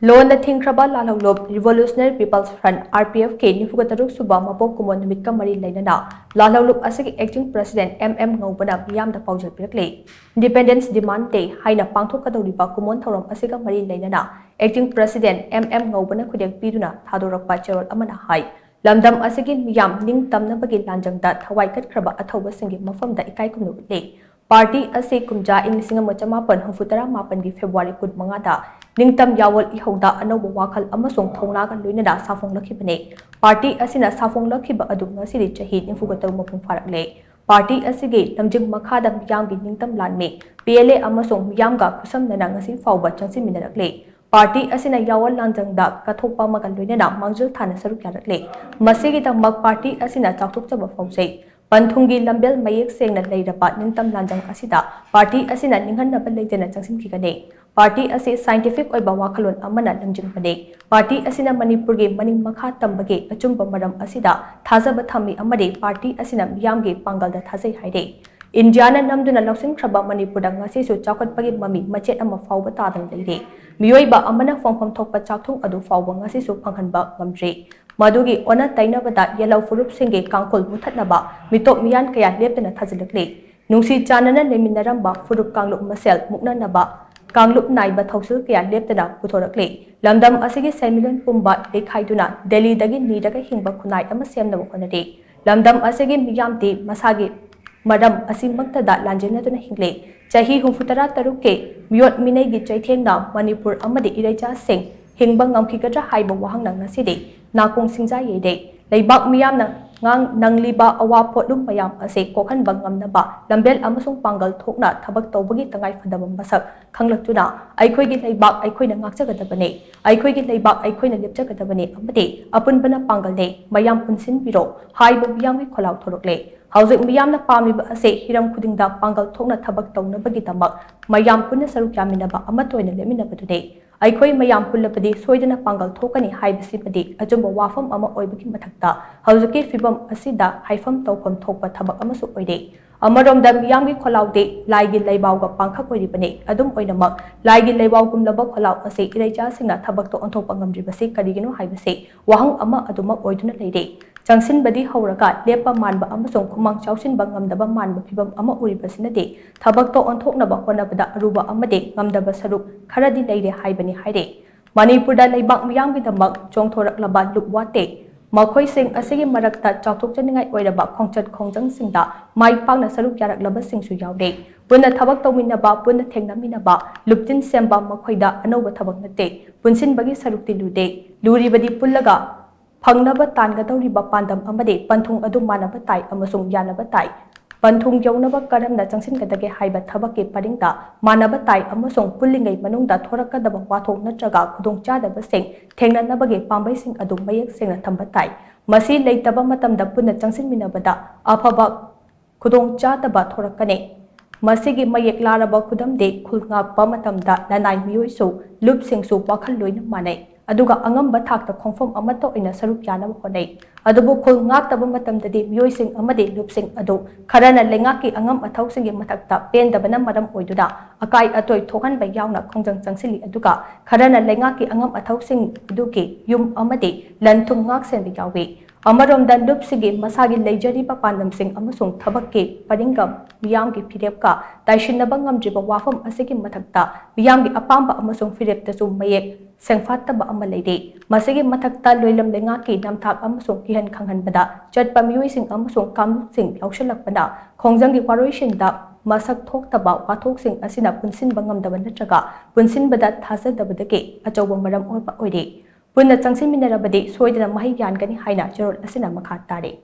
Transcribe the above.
Loan the thingkhraba Lalhoulup Revolutionary People's Front RPF K Nifugataruk Suba Mapok Kumon numit Leinana Lalhoulup asigi Acting President MM Ngouba Meeyam Da Paojel Pirakli Independence Demand Day haina pangthokadoriba Kumon thorom asiga Leinana Acting President MM Ngouba khudek piduna thadorakpa cherol amana hai lamdam asigi Meeyam ning tamnabagi lanjangda thawai katkraba athoba singi mafamda ikai kumnu le Party asi kumja ing Singamapan Hufutara Mapan gi February Kut Mangada Ningtam Yawal Ihoda Anoba Wakal Amasong Tonga Lunada Safong Lakipane Party asina Safong Lakiba Adunga Siri Chahid Infugataru Mapung Farakle Party asigi Namjing Makada Miyamgi Ningtam Lanme PLA Amasong Miyamga Kusam Nanangasi Fauba Chansi Minarakle Party asina Yawal Lanjangda Katopa Magalunada Manjul Thana Sarukarakle Masigita Mag Party asina Tatuk Chaba Fausay Panthungi Lambel Mayek Seng at Layrapa Nintam Lanjang Asida, Party Asina Ningan Nabalajana Jansin Kikane, Party Asi Scientific or Bawakalon Amana Lanjang Pade, Party Asina Manipuri Maning Makha Tambage, Achumba Madam Asida, Taza Batami Amade, Party Asina Yamge Pangal the Taze Haide. Indiana Namduna Loxin Kraba Manipurangasi so chocolate pagi mummy, machet ama fauba tadan lady. Mioiba Amana from Topa Chatung Adu Fawangasi so Panganba Mamdre. Madugi ona tainabada yellow furup singe kankol mutatnaba mitok miyan kaya lepna thazilakle nungsi chanana leminaramba furup kanglup masel mukna naba kanglup naiba thausil kaya lepna puthorakle lamdam asigi semilon pumba dekhaiduna Delhi dagi nidaga hingba khunai ama semnaba konade lamdam asigi miyamti masagi madam asimaktada lanjenatuna hingle chahi humfutara taruke miyot minai gi chaithengna Manipur amadi iraicha sing hingbang ngamkikatra haiba wahang naside Nakong Singza Yede, Laybak Meeyam Ngang Nangliba Awa Potlum Mayam Ase Kokan Bangam Naba, Lambel Amasung Pangal Tokna, Tabak Tobagi Tangai Fadam Basak, Kanglatuna, Aikoigi Laybak, Aikoina Naksagadabane, Aikoigi Laybak, Aikoina Lipchakatabane, Abade, Apun Bana Pangalde, Mayam Punsin Biro, Haiba Yami Kolau Torokle. Housing Meeyam na Pamiba Ase, Hiram Kudinda Pangal Tokna Tabak Tona Bagitamak, Mayam Puna Sarukaminaba, Amatoina Leminaba today. Aikoi Mayam Pulapadi, Soidana Pangal Tokani, Haibisipadi, Ajumba Wafam Ama Oibaki Matakta, Hausaki Fibam Asida, Haifam Topam Topa Tabak Amasu Oide. Amarom da Miyamgi Kolaude, Laigi Laybauga Panka Oidibane, Adum Oinamak, Laigi Laybaukum Laba Kolau Ase, Iraja Sina Tabak to Ontopangam Ribase, Kadigino Haibase, Wahang Ama Aduma Oiduna Lady. Jangsin Badi Hauraka, Lepa Manba Amasong Kumang Chausin Bangam Daba Manba Pibam Ama Uribasinade, Tabak to Ontoknaba Honabada Aruba Amade, Gamdaba Saruk, Karadi Lady Haibani Haide. Manipurda Laybak Miyamgi the Mug, Jong Torak Laba Luk Wate. Makoi Sing Asigi Marakta Chatuk Janingai Oidaba Kongchat Kongjang Singda, Mai Pangna Saruk Yarak Laba Sing Su Yaude. When the Tabak Tominaba, when the Tengnaminaba, Luptin Semba Makoida, Anova Tabak Nate, Punsin Bagi Sarukti Lude, Luri Badi Pulaga. Pangnaba Tangadoriba Pandam Amade, Pantung Adu Manabatai, Amasung Yanabatai, Pantung Yonaba Karam da Jangsin Kadake Haiba Tabake Padinga, Manabatai, Amasung Pullingai Manunda Toraka the Bawato Natraga, Kudung Chada Basing, Tengna Nabage, Pambay Sing Adu Mayak Sing Tambatai, Masi Late Tabamatam da Puna Jangsin Minabada, Apaba Kudung Chata Batorakane, Masigi Mayak Laraba Kudam de Kulngak Bamatam da Lanai Mioiso, Lup Sing Su Bakaloin Mane. Aduga angamba thakta khongfom amato ina saruk yana khonai adubu khul ngak taba matam dadi mioi sing amade lup sing adu kharana lengaki angam athau singi mathakta pen dabana maram oiduda akai atoi thokan ba yauna khongjang changsili aduga kharana lengaki angam athau sing aduki yum amade lanthum ngak sen bi yawi amarom dan lup sigi masagi leijari pa pandam sing amasung thabakki paringam miyamgi phirepka taishinaba ngamjiba wafam asigi mathakta miyamgi apamba amasung phirepta su mayek Sengfata ba amalade, masigi matakta loilam lengaki namtak amasong kihan kanghan bada, jad pamiyoi sing amasong kamuk sing yaushalak bada, kongjang giparoishin da, masak tok taba, watok sing asina punsin bangam daban natraga, punsin bada thasa dabadake, achawang maram oipa oide. Punna changsin minarabade, soidana mahi yan gani haina, jarol asina makatare.